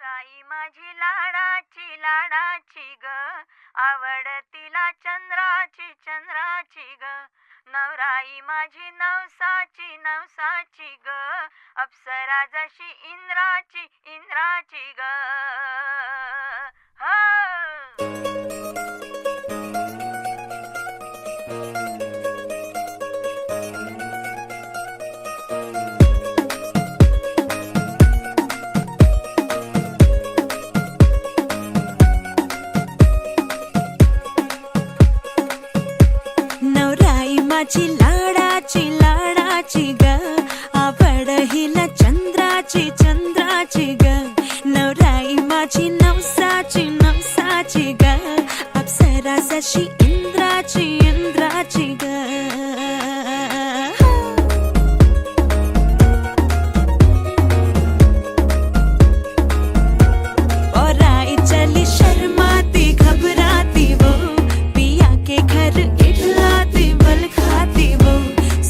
नवराई माझी लाडाची लाडाची ग, आवड तिला चंद्राची चंद्राची ग. नवराई माझी नवसाची नवसाची ग, अप्सरा जशी इंद्राची इंद्राची ग. नवराई माझी लाडाची लाडाची ग, आवड हिला चंद्राची चंद्राची ग. नवराई माझी नवसाची नवसाची ग, अप्सरा जशी इंद्राची इंद्राची ग. और आई चली शर्माती घबराती वो, पिया के घर इठलाती बल खाती वो.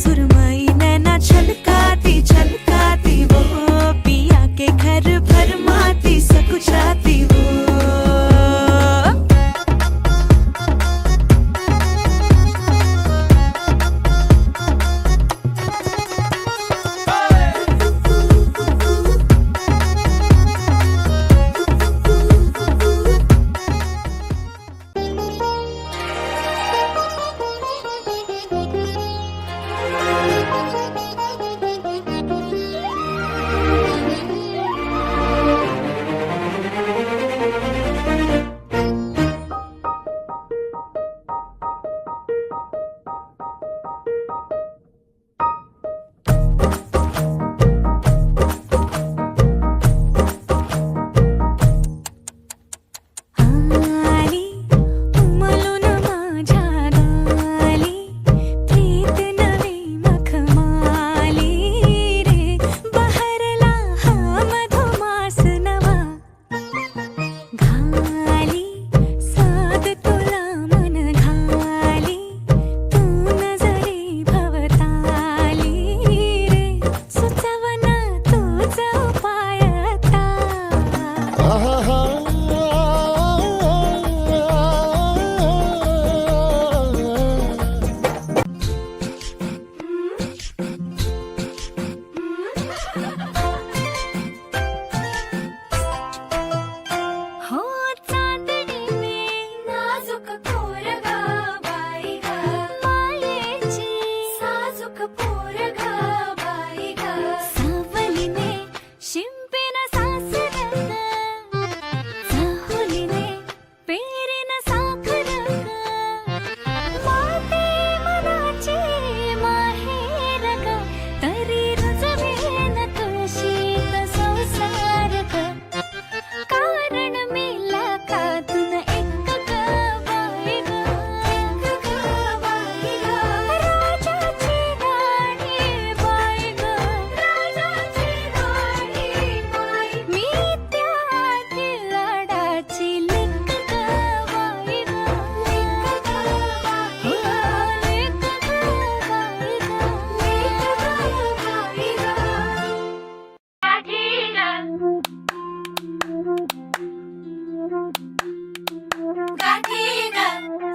सुरमई नैना छलकाती छलकाती वो, पिया के घर भरमाती सकुचाती वो.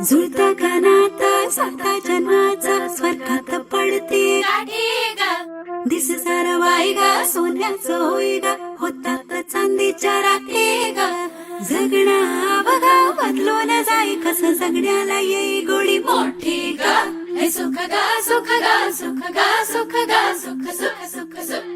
झुलता कानाता साता जन्माचा स्वर्गात पडते दिस सारा वाई गा, सोन्याचं होई गा, होतात चांदीच्या राखे गा. जगणं बघा बदलून जाई, कसं जगण्याला येई गोडी मोठी गा. हे सुख गा सुख गा सुख गा सुख गा सुख सुख सुख सुख.